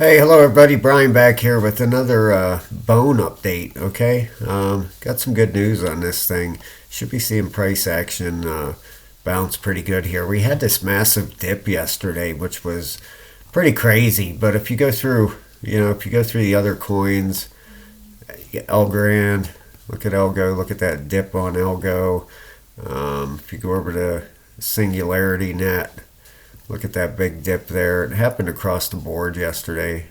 Hey, hello everybody. Brian back here with another bone update. Okay, got some good news on this thing. Should be seeing price action bounce pretty good here. We had this massive dip yesterday, which was pretty crazy. But if you go through, if you go through the other coins, Elgrand, look at Elgo, look at that dip on Elgo. If you go over to Singularity Net. Look at that big dip there. It happened across the board yesterday.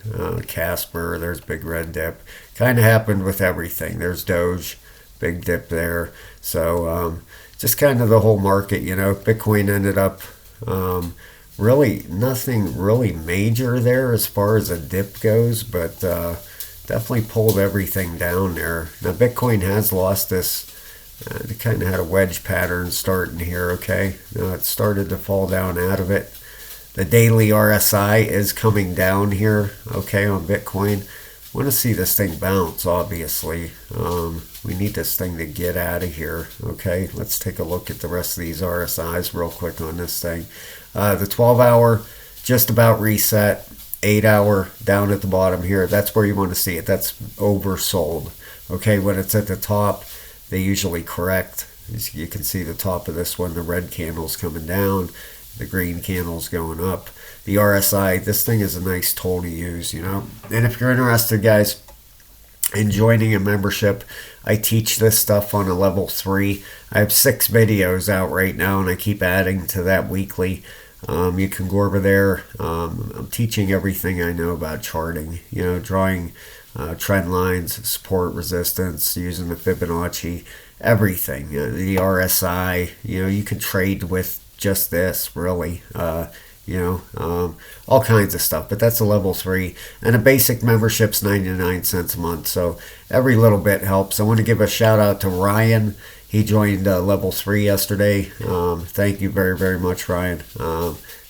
Casper, there's big red dip. Kind of happened with everything. There's Doge, big dip there. So just kind of the whole market, Bitcoin ended up really nothing really major there as far as a dip goes, but definitely pulled everything down there. Now Bitcoin has lost this. It kind of had a wedge pattern starting here, okay? Now it started to fall down out of it. The daily RSI is coming down here, okay, on Bitcoin. Want to see this thing bounce, obviously. We need this thing to get out of here, okay? Let's take a look at the rest of these RSIs real quick on this thing. The 12-hour just about reset. 8-hour down at the bottom here. That's where you want to see it. That's oversold, okay? When it's at the top, they usually correct. As you can see the top of this one, the red candle's coming down. The green candle's going up. The RSI, this thing is a nice tool to use, And if you're interested, guys, in joining a membership, I teach this stuff on a level 3. I have 6 videos out right now, and I keep adding to that weekly. You can go over there. I'm teaching everything I know about charting, drawing trend lines, support, resistance, using the Fibonacci, everything. The RSI, you can trade with just this, really. All kinds of stuff. But that's a level 3. And a basic membership's 99 cents a month. So every little bit helps. I want to give a shout out to Ryan. He joined level 3 yesterday. Thank you very, very much, Ryan.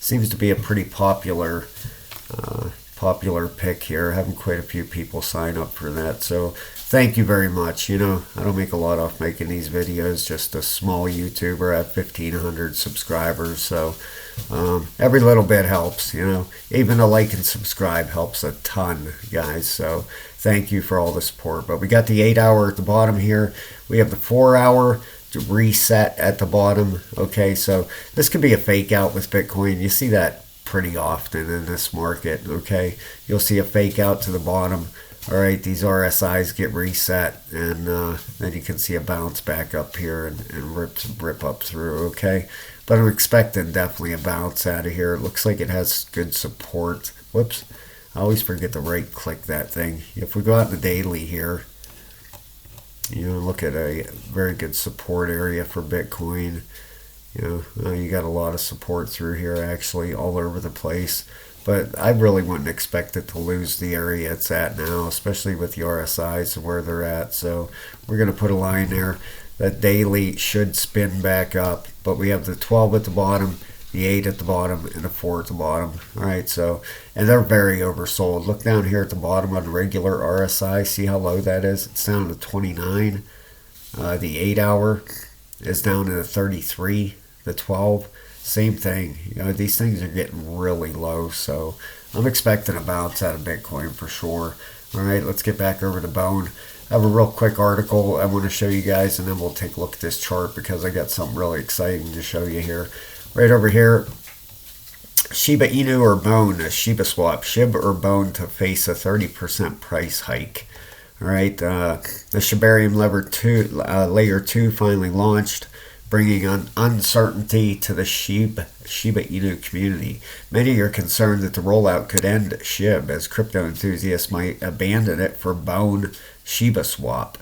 Seems to be a pretty popular pick here. Having quite a few people sign up for that. So thank you very much. I don't make a lot off making these videos. Just a small YouTuber at 1,500 subscribers. So every little bit helps. Even a like and subscribe helps a ton, guys. So thank you for all the support. But we got the 8-hour at the bottom here. We have the 4-hour reset at the bottom. Okay, so this could be a fake out with Bitcoin. You see that pretty often in this market. Okay, you'll see a fake out to the bottom. All right, these RSIs get reset, and then you can see a bounce back up here and rip up through, okay? But I'm expecting definitely a bounce out of here. It looks like it has good support. Whoops, I always forget to right-click that thing. If we go out in the daily here, look at a very good support area for Bitcoin. You got a lot of support through here, actually, all over the place. But I really wouldn't expect it to lose the area it's at now, especially with the RSIs and where they're at. So we're going to put a line there. That daily should spin back up. But we have the 12 at the bottom, the 8 at the bottom, and the 4 at the bottom. All right, so, and they're very oversold. Look down here at the bottom on the regular RSI. See how low that is? It's down to 29. The 8-hour is down to 33. The 12. Same thing. These things are getting really low, so I'm expecting a bounce out of Bitcoin for sure. All right, let's get back over to Bone. I have a real quick article I want to show you guys, and then we'll take a look at this chart because I got something really exciting to show you here. Right over here, Shiba Inu or Bone, a Shibaswap, Shib or Bone to face a 30% price hike. All right, the Shibarium layer 2 finally launched, bringing uncertainty to the Shiba Inu community. Many are concerned that the rollout could end SHIB, as crypto enthusiasts might abandon it for Bone Shibaswap.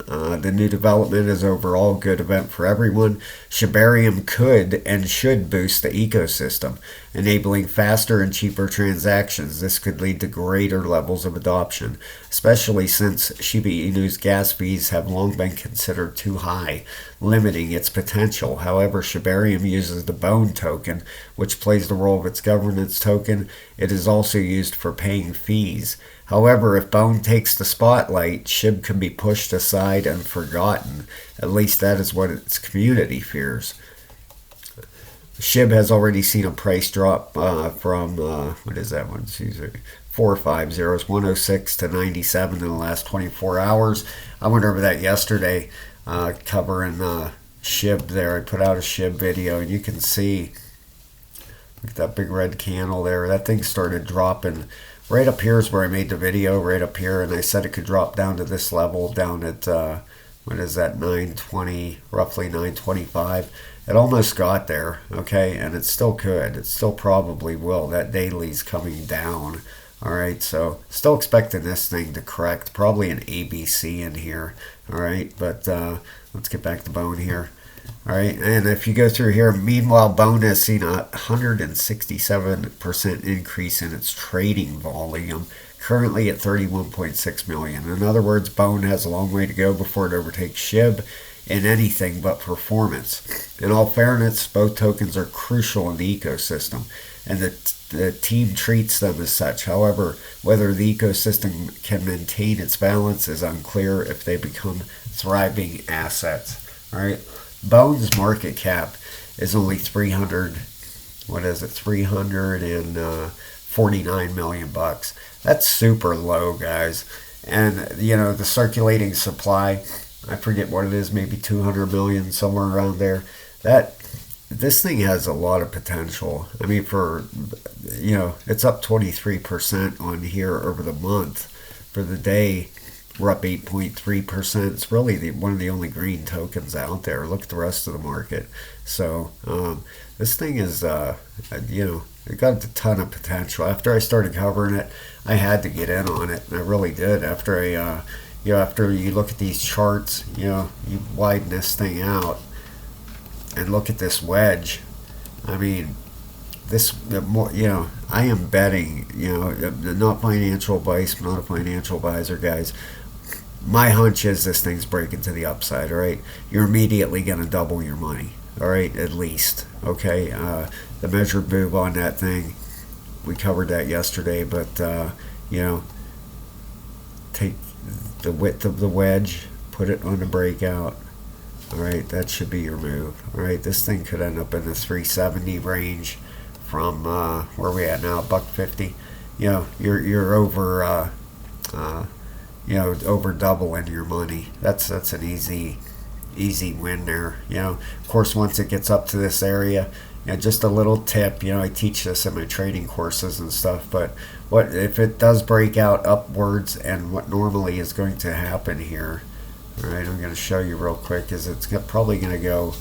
The new development is overall a good event for everyone. Shibarium could and should boost the ecosystem, enabling faster and cheaper transactions. This could lead to greater levels of adoption, especially since Shiba Inu's gas fees have long been considered too high, limiting its potential. However, Shibarium uses the Bone token, which plays the role of its governance token. It is also used for paying fees. However, if Bone takes the spotlight, SHIB can be pushed aside and forgotten. At least that is what its community fears. SHIB has already seen a price drop from, what is that one? four or five zeros, 106 to 97 in the last 24 hours. I went over that yesterday, covering SHIB there. I put out a SHIB video, and you can see, look at that big red candle there. That thing started dropping. Right up here is where I made the video, right up here, and I said it could drop down to this level, down at, what is that, 920, roughly 925. It almost got there, okay, and it still could. It still probably will. That daily's coming down, all right, so still expecting this thing to correct, probably an ABC in here, all right, but let's get back to Bone here. All right, and if you go through here, meanwhile, Bone has seen a 167% increase in its trading volume, currently at 31.6 million. In other words, Bone has a long way to go before it overtakes SHIB in anything but performance. In all fairness, both tokens are crucial in the ecosystem, and the team treats them as such. However, whether the ecosystem can maintain its balance is unclear if they become thriving assets. All right. Bone's market cap is only 349 million bucks. That's super low, guys. And you know, the circulating supply, I forget what it is, maybe 200 million, somewhere around there. This thing has a lot of potential. I mean, it's up 23% on here over the month. For the day, we're up 8.3%. It's really one of the only green tokens out there. Look at the rest of the market. So this thing is, it got a ton of potential. After I started covering it, I had to get in on it, and I really did. After after you look at these charts, you widen this thing out and look at this wedge. I mean, I am betting, not financial advice, I'm not a financial advisor, guys. My hunch is this thing's breaking to the upside, all right? You're immediately going to double your money, all right, at least, okay? The measured move on that thing, we covered that yesterday, but, take the width of the wedge, put it on the breakout, all right? That should be your move, all right? This thing could end up in the 370 range from, where are we at now, $1.50. You're over... over doubling your money. That's an easy win there. Of course, once it gets up to this area, just a little tip. I teach this in my trading courses and stuff. But what if it does break out upwards? And what normally is going to happen here? All right, I'm going to show you real quick. Is it's probably going to go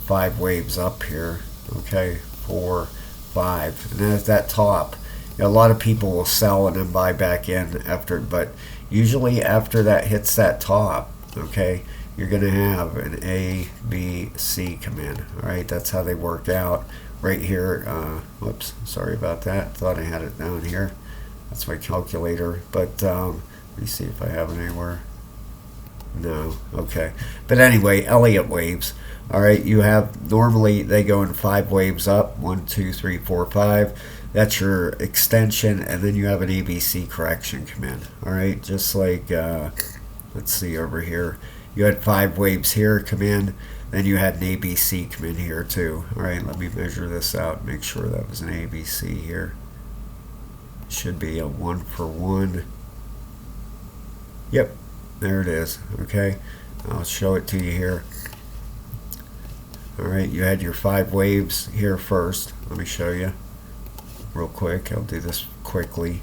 5 waves up here. Okay, 4, 5, and then at that top, a lot of people will sell and then buy back in after, but usually after that hits that top, okay, you're going to have an A, B, C come in. All right, that's how they work out right here. Whoops, sorry about that. Thought I had it down here. That's my calculator, but let me see if I have it anywhere. No, okay. But anyway, Elliott waves. All right, you have, normally they go in 5 waves up, 1, 2, 3, 4, 5. That's your extension, and then you have an ABC correction come in. All right, just like, let's see over here. You had 5 waves here come in, then you had an ABC come in here too. All right, let me measure this out, make sure that was an ABC here. Should be a 1 for 1. Yep, there it is, okay. I'll show it to you here. All right, you had your 5 waves here first. Let me show you real quick. I'll do this quickly.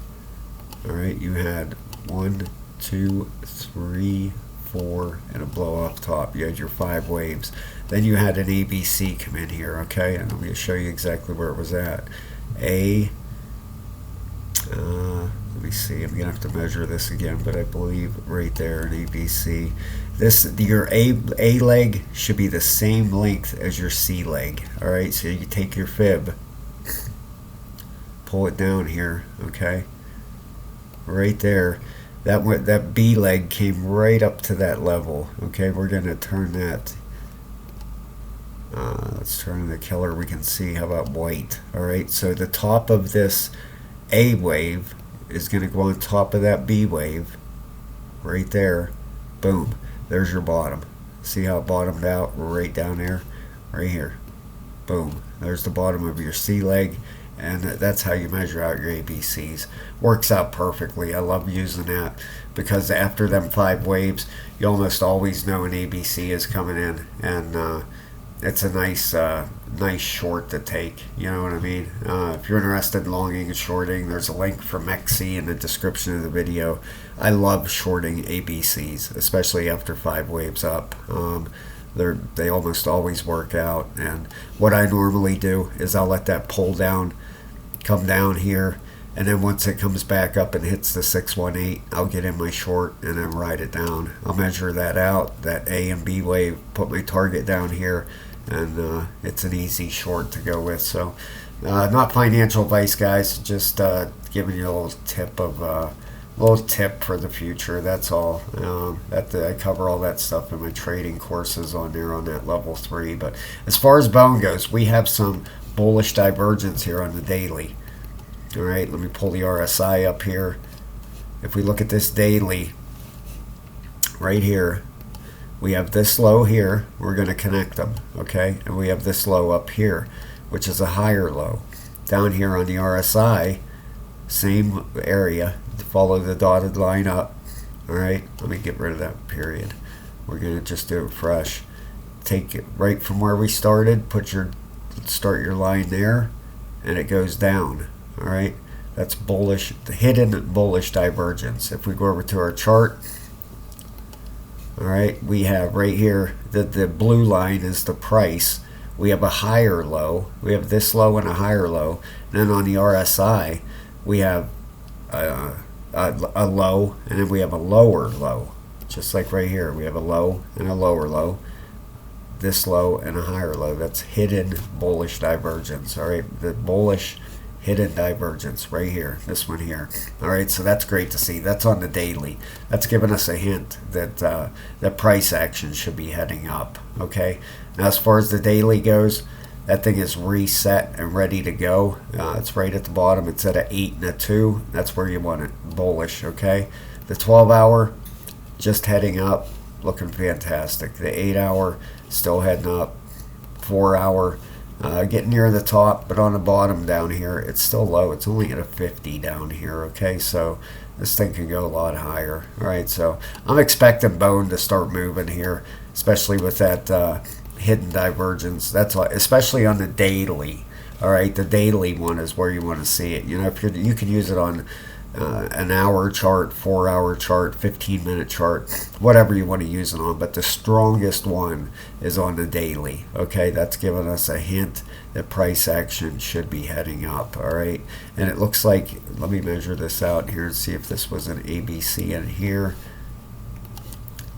All right, you had 1, 2, 3, 4, and a blow off top. You had your 5 waves. Then you had an ABC come in here, okay? And I'm going to show you exactly where it was at. Let me see. I'm going to have to measure this again, but I believe right there in ABC. Your A leg should be the same length as your C leg. All right, so you take your fib, pull it down here, okay? Right there. That B leg came right up to that level. Okay, we're going to turn that. Let's turn the color we can see. How about white? All right, so the top of this A wave is going to go on top of that B wave. Right there. Boom. There's your bottom. See how it bottomed out right down there? Right here. Boom. There's the bottom of your C leg. and that's how you measure out your ABCs. Works out perfectly. I love using that because after them 5 waves, you almost always know an ABC is coming in, and it's a nice short to take. You know what I mean? If you're interested in longing and shorting, there's a link for MEXC in the description of the video. I love shorting ABCs, especially after 5 waves up. They almost always work out, and what I normally do is I'll let that pull down, come down here, and then once it comes back up and hits the 618, I'll get in my short and then ride it down. I'll measure that out, that A and B wave, put my target down here, and it's an easy short to go with. So not financial advice, guys, just giving you a little tip for the future. That's all. I cover all that stuff in my trading courses on there on that level 3. But as far as bone goes, we have some bullish divergence here on the daily. All right, let me pull the RSI up here. If we look at this daily right here, we have this low here. We're going to connect them, okay? And we have this low up here, which is a higher low. Down here on the RSI, same area, follow the dotted line up. All right, let me get rid of that period. We're going to just do it fresh. Take it right from where we started, start your line there, and it goes down. All right, that's bullish, the hidden bullish divergence. If we go over to our chart, all right, we have right here that the blue line is the price. We have a higher low. We have this low and a higher low. And then on the RSI, we have a low, and then we have a lower low. Just like right here, we have a low and a lower low. This low and a higher low. That's hidden bullish divergence. All right, the bullish hidden divergence right here, this one here. All right, so that's great to see. That's on the daily. That's giving us a hint that the price action should be heading up. Okay, now as far as the daily goes, that thing is reset and ready to go. It's right at the bottom. It's at an 8 and a 2. That's where you want it, bullish. Okay, the 12-hour just heading up, looking fantastic. The 8-hour still heading up. 4-hour getting near the top, but on the bottom down here, it's still low. It's only at a 50 down here. Okay, so this thing can go a lot higher. All right, so I'm expecting bone to start moving here, especially with that hidden divergence. That's especially on the daily. All right, the daily one is where you want to see it. You know, if you can use it on an hour chart, 4-hour chart, 15-minute chart, whatever you want to use it on, but the strongest one is on the daily. Okay, that's giving us a hint that price action should be heading up. All right, and it looks like, let me measure this out here and see if this was an ABC in here.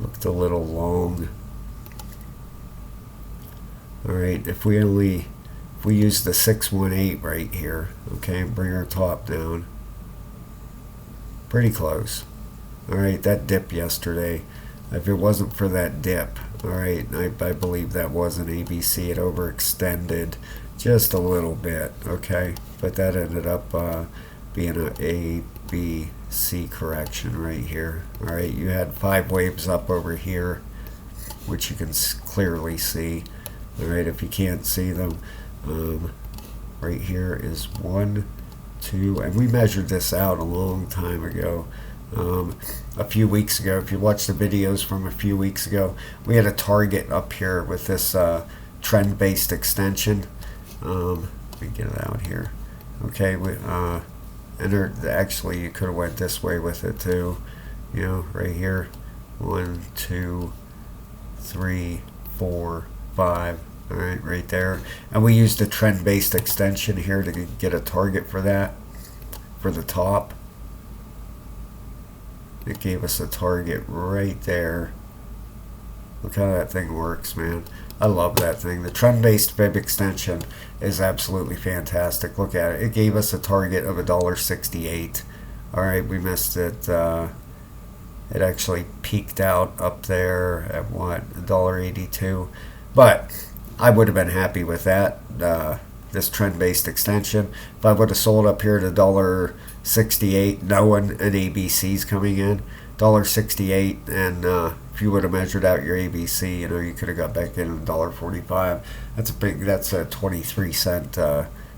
Looked a little long. All right, if we use the 618 right here, okay, and bring our top down, pretty close. All right, that dip yesterday, if it wasn't for that dip, all right, I believe that was an ABC. It overextended just a little bit, okay, but that ended up being an A, B, C correction right here. All right, you had 5 waves up over here, which you can clearly see. All right, if you can't see them, right here is 1, 2, and we measured this out a long time ago, a few weeks ago. If you watch the videos from a few weeks ago, we had a target up here with this trend-based extension. Let me get it out here. Okay, and actually you could have went this way with it too. You know, right here, 1, 2, 3, 4, 5. All right, right there. And we used a trend-based extension here to get a target for that, for the top. It gave us a target right there. Look how that thing works, man. I love that thing. The trend-based fib extension is absolutely fantastic. Look at it. It gave us a target of $1.68. All right, we missed it. It actually peaked out up there at what, $1.82. But I would have been happy with that, this trend-based extension. If I would have sold up here at $1.68, knowing an ABC's coming in, $1.68, and if you would have measured out your ABC, you know, you could have got back in at $1.45. That's a 23 cent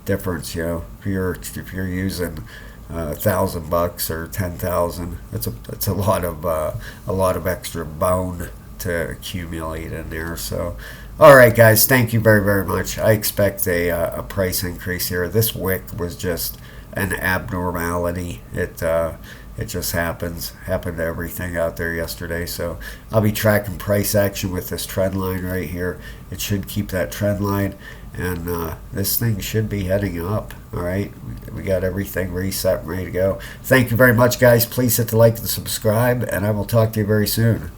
difference. If you're using $1,000 or 10,000, it's a lot of extra bone to accumulate in there. So, all right, guys, thank you very, very much. I expect a price increase here. This wick was just an abnormality. It just happened to everything out there yesterday. So I'll be tracking price action with this trend line right here. It should keep that trend line, and this thing should be heading up. All right, we got everything reset and ready to go. Thank you very much, guys. Please hit the like and subscribe, and I will talk to you very soon.